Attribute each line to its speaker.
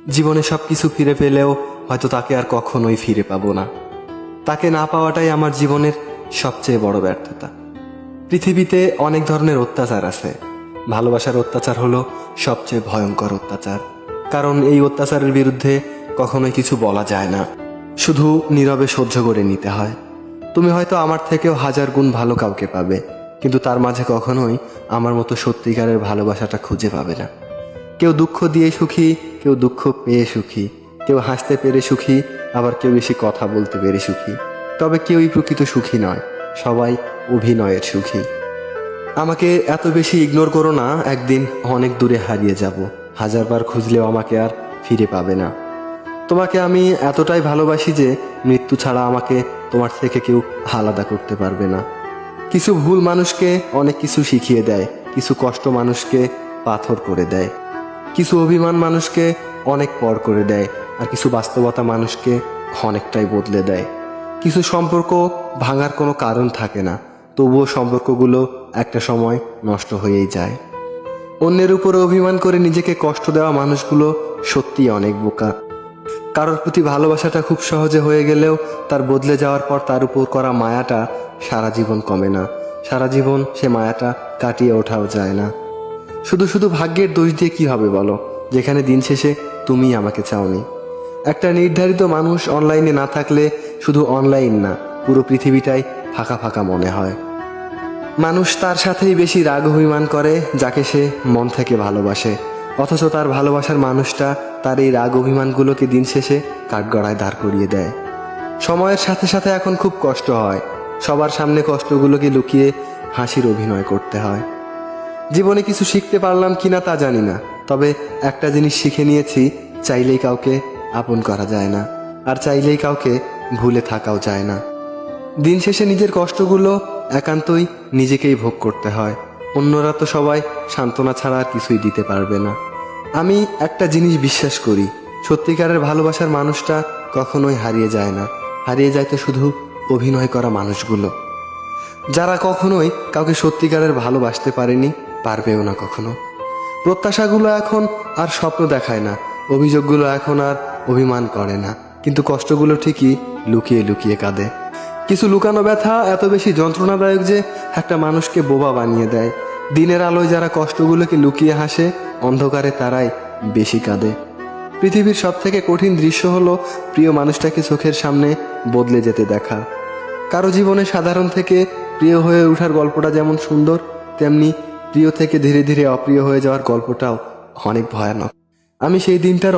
Speaker 1: জীবনে সব কিছু ফিরে পেলেও হয়তো তাকে আর কখনোই ফিরে পাবো না। তাকে না পাওয়াটাই আমার জীবনের সবচেয়ে বড় ব্যর্থতা। পৃথিবীতে অনেক ধরনের অত্যাচার আছে, ভালোবাসার অত্যাচার হলো সবচেয়ে ভয়ঙ্কর অত্যাচার। কারণ এই অত্যাচারের বিরুদ্ধে কখনোই কিছু বলা যায় না, শুধু নীরবে সহ্য করে নিতে হয়। তুমি হয়তো আমার থেকেও হাজার গুণ ভালো কাউকে পাবে, কিন্তু তার মাঝে কখনোই আমার মতো সত্যিকারের ভালোবাসাটা খুঁজে পাবে না। কেউ দুঃখ দিয়ে সুখী, কেউ দুঃখ পেয়ে সুখী, কেউ হাসতে পেরে সুখী, আবার কেউ বেশি কথা বলতে পেরে সুখী। তবে কেউই প্রকৃত সুখী নয়, সবাই অভিনয়ের সুখী। আমাকে এত বেশি ইগনোর করো না, একদিন অনেক দূরে হারিয়ে যাব। হাজারবার খুঁজলেও আমাকে আর ফিরে পাবে না। তোমাকে আমি এতটাই ভালোবাসি যে মৃত্যু ছাড়া আমাকে তোমার থেকে কেউ আলাদা করতে পারবে না। কিছু ভুল মানুষকে অনেক কিছু শিখিয়ে দেয়, কিছু কষ্ট মানুষকে পাথর করে দেয়, কিছু অভিমান মানুষকে অনেক পর করে দেয়, আর কিছু বাস্তবতা মানুষকে অনেকটাই বদলে দেয়। কিছু সম্পর্ক ভাঙার কোনো কারণ থাকে না, তবুও সম্পর্কগুলো একটা সময় নষ্ট হয়েই যায়। অন্যের উপরে অভিমান করে নিজেকে কষ্ট দেওয়া মানুষগুলো সত্যিই অনেক বোকা। কারোর প্রতি ভালোবাসাটা খুব সহজে হয়ে গেলেও তার বদলে যাওয়ার পর তার উপর করা মায়াটা সারা জীবন কমে না। সারা জীবন সে মায়াটা কাটিয়ে ওঠাও যায় না। শুধু শুধু ভাগ্যের দোষ দিয়ে কি হবে বলো, যেখানে দিন শেষে তুমি আমাকে চাওনি। একটা নির্ধারিত মানুষ অনলাইনে না থাকলে শুধু অনলাইন না, পুরো পৃথিবীটাই ফাঁকা ফাঁকা মনে হয়। মানুষ তার সাথেই বেশি রাগ অভিমান করে যাকে সে মন থেকে ভালোবাসে, অথচ তার ভালোবাসার মানুষটা তার এই রাগ অভিমানগুলোকে দিন শেষে কাঠগড়ায় দাঁড় করিয়ে দেয়। সময়ের সাথে সাথে এখন খুব কষ্ট হয়, সবার সামনে কষ্টগুলোকে লুকিয়ে হাসির অভিনয় করতে হয়। জীবনে কিছু শিখতে পারলাম কিনা তা জানি না, তবে একটা জিনিস শিখে নিয়েছি, চাইলেই কাউকে আপন করা যায় না, আর চাইলেই কাউকে ভুলে থাকাও যায় না। দিন শেষে নিজের কষ্টগুলো একান্তই নিজেকেই ভোগ করতে হয়। অন্যরা তো সবাই সান্ত্বনা ছাড়া আর কিছুই দিতে পারবে না। আমি একটা জিনিস বিশ্বাস করি, সত্যিকারের ভালোবাসার মানুষটা কখনোই হারিয়ে যায় না, হারিয়ে যায় তো শুধু অভিনয় করা মানুষগুলো, যারা কখনোই কাউকে সত্যিকারের ভালোবাসতে পারেনি, পারবেও না কখনো। প্রত্যাশাগুলো এখন আর স্বপ্ন দেখায় না, অভিযোগগুলো এখন আর অভিমান করে না, কিন্তু কষ্টগুলো ঠিকই লুকিয়ে লুকিয়ে কাঁদে। কিছু লুকানো ব্যথা এত বেশি যন্ত্রণাদায়ক যে একটা মানুষকে বোবা বানিয়ে দেয়। দিনের আলোয় যারা কষ্টগুলোকে লুকিয়ে হাসে, অন্ধকারে তারাই বেশি কাঁদে। পৃথিবীর সবথেকে কঠিন দৃশ্য হলো প্রিয় মানুষটাকে চোখের সামনে বদলে যেতে দেখা। কারো জীবনে সাধারণ থেকে প্রিয় হয়ে ওঠার গল্পটা যেমন সুন্দর, তেমনি প্রিয় থেকে ধীরে ধীরে অপ্রিয় হয়ে যাওয়ার গল্পটাও অনেক ভয়ানক। আমি সেই দিনটার